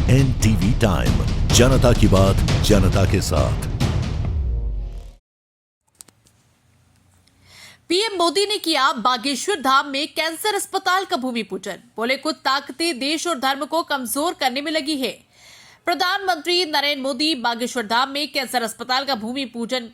NTV time, जनता की बात जनता के साथ। पीएम मोदी ने किया बागेश्वर धाम में कैंसर अस्पताल का भूमि पूजन। बोले कुछ ताकतें देश और धर्म को कमजोर करने में लगी है। प्रधानमंत्री नरेंद्र मोदी बागेश्वर धाम में कैंसर अस्पताल का भूमि पूजन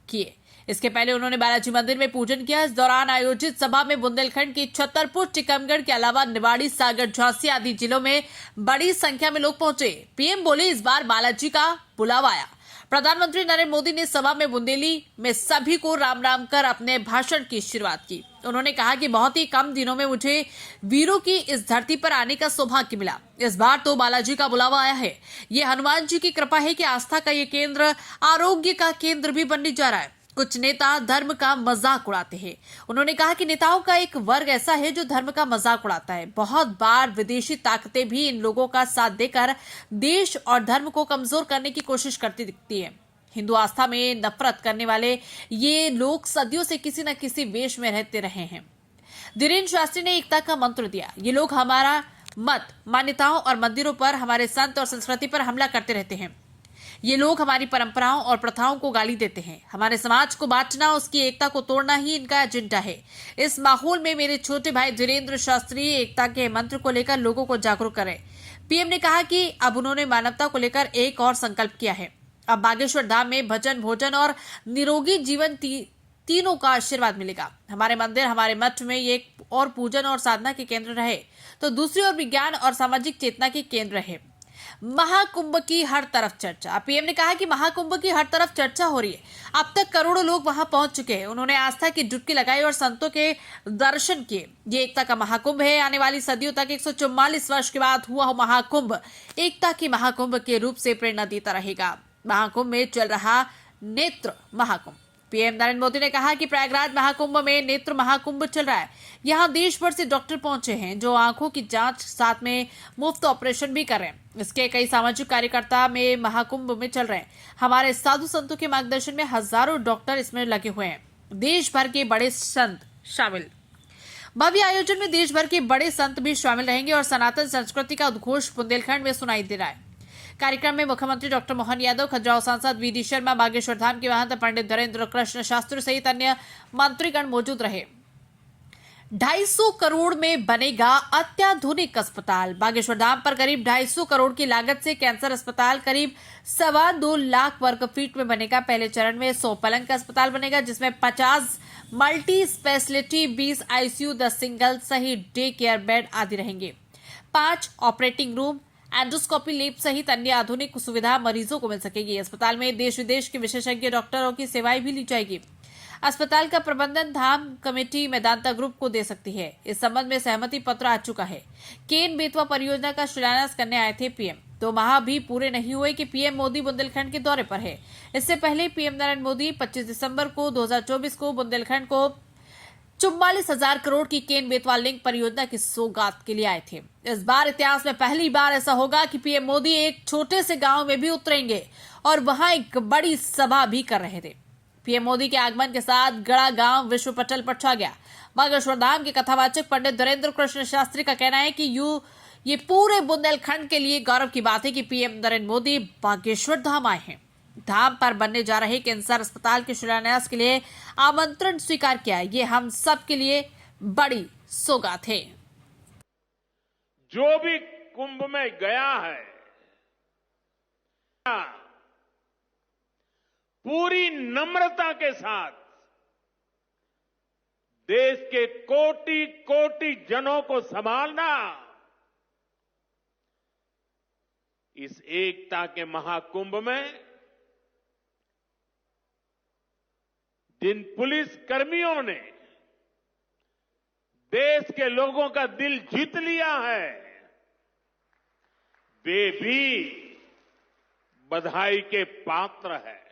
किए। इसके पहले उन्होंने बालाजी मंदिर में पूजन किया। इस दौरान आयोजित सभा में बुंदेलखंड की छतरपुर, टीकमगढ़ के अलावा निवाड़ी, सागर, झांसी आदि जिलों में बड़ी संख्या में लोग पहुंचे। पीएम बोले इस बार बालाजी का बुलावा आया। प्रधानमंत्री नरेंद्र मोदी ने सभा में बुंदेली में सभी को राम राम कर अपने भाषण की शुरुआत की। उन्होंने कहा कि बहुत ही कम दिनों में मुझे वीरों की इस धरती पर आने का सौभाग्य मिला। इस बार तो बालाजी का बुलावा आया है। ये हनुमान जी की कृपा है कि आस्था का ये केंद्र आरोग्य का केंद्र भी बनने जा रहा है। कुछ नेता धर्म का मजाक उड़ाते हैं। उन्होंने कहा कि नेताओं का एक वर्ग ऐसा है जो धर्म का मजाक उड़ाता है। बहुत बार विदेशी ताकतें भी इन लोगों का साथ देकर देश और धर्म को कमजोर करने की कोशिश करती दिखती है। हिंदू आस्था में नफरत करने वाले ये लोग सदियों से किसी न किसी वेश में रहते रहे हैं। धीरेन्द्र शास्त्री ने एकता का मंत्र दिया। ये लोग हमारा मत, मान्यताओं और मंदिरों पर, हमारे संत और संस्कृति पर हमला करते रहते हैं। ये लोग हमारी परंपराओं और प्रथाओं को गाली देते हैं। हमारे समाज को बांटना, उसकी एकता को तोड़ना ही इनका एजेंडा है। इस माहौल में मेरे छोटे भाई धीरेन्द्र शास्त्री एकता के मंत्र को लेकर लोगों को जागरूक करें। पीएम ने कहा कि अब उन्होंने मानवता को लेकर एक और संकल्प किया है। अब बागेश्वर धाम में भजन, भोजन और निरोगी जीवन तीनों का आशीर्वाद मिलेगा। हमारे मंदिर, हमारे मठ में ये और पूजन और साधना के केंद्र रहे तो दूसरी ओर विज्ञान और सामाजिक चेतना के केंद्र है। महाकुंभ की हर तरफ चर्चा। पीएम ने कहा कि महाकुंभ की हर तरफ चर्चा हो रही है। अब तक करोड़ों लोग वहां पहुंच चुके हैं। उन्होंने आस्था की डुबकी लगाई और संतों के दर्शन किए। ये एकता का महाकुंभ है। आने वाली सदियों तक 144 वर्ष के बाद हुआ महाकुंभ एकता की महाकुंभ के रूप से प्रेरणा देता रहेगा। महाकुंभ में चल रहा नेत्र महाकुंभ। पीएम नरेंद्र मोदी ने कहा कि प्रयागराज महाकुंभ में नेत्र महाकुंभ चल रहा है। यहां देश भर से डॉक्टर पहुंचे हैं जो आंखों की जांच, साथ में मुफ्त ऑपरेशन भी कर रहे हैं। इसके कई सामाजिक कार्यकर्ता में महाकुंभ में चल रहे हैं। हमारे साधु संतों के मार्गदर्शन में हजारों डॉक्टर इसमें लगे हुए हैं। देश भर के बड़े संत शामिल। भव्य आयोजन में देश भर के बड़े संत भी शामिल रहेंगे और सनातन संस्कृति का उद्घोष बुंदेलखंड में सुनाई दे रहा है। कार्यक्रम में मुख्यमंत्री डॉक्टर मोहन यादव, खजुराहो सांसद वीडी शर्मा, बागेश्वर धाम के महंत पंडित धीरेन्द्र कृष्ण शास्त्री सहित अन्य मंत्रीगण मौजूद रहे। 250 करोड़ में बनेगा अत्याधुनिक अस्पताल। बागेश्वर धाम पर करीब 250 करोड़ की लागत से कैंसर अस्पताल करीब 2.25 लाख वर्ग फीट में बनेगा। पहले चरण में 100 पलंग का अस्पताल बनेगा जिसमें 50 मल्टी स्पेशलिटी, 20 आईसीयू, 10 सिंगल सहित डे केयर बेड आदि रहेंगे। 5 ऑपरेटिंग रूम, एंडोस्कोपी लैब सहित अन्य आधुनिक सुविधा मरीजों को मिल सकेगी। अस्पताल में देश विदेश के विशेषज्ञ डॉक्टरों की सेवाएं भी ली जाएगी। अस्पताल का प्रबंधन धाम कमेटी मेदांता ग्रुप को दे सकती है। इस संबंध में सहमति पत्र आ चुका है। केन बेतवा परियोजना का शिलान्यास करने आए थे पीएम। 2 माह भी पूरे नहीं हुए कि पीएम मोदी बुंदेलखंड के दौरे पर है। इससे पहले पीएम नरेंद्र मोदी 25 दिसंबर को 2024 को बुंदेलखंड को 44,000 करोड़ की केन बेतवा लिंक परियोजना की सौगात के लिए आए थे। इस बार इतिहास में पहली बार ऐसा होगा कि पीएम मोदी एक छोटे से गांव में भी उतरेंगे और वहां एक बड़ी सभा भी कर रहे थे। पीएम मोदी के आगमन के साथ गड़ा गांव विश्व पटल पर छा गया। बागेश्वर धाम के कथावाचक पंडित धीरेन्द्र कृष्ण शास्त्री का कहना है कि ये पूरे बुंदेलखंड के लिए गौरव की बात है कि पीएम नरेंद्र मोदी बागेश्वर धाम आए हैं। धाम पर बनने जा रहे कैंसर अस्पताल के शिलान्यास के लिए आमंत्रण स्वीकार किया। ये हम सब के लिए बड़ी सौगात है। जो भी कुंभ में गया है, पूरी नम्रता के साथ देश के कोटि कोटि जनों को संभालना, इस एकता के महाकुंभ में जिन पुलिस कर्मियों ने देश के लोगों का दिल जीत लिया है, वे भी बधाई के पात्र हैं।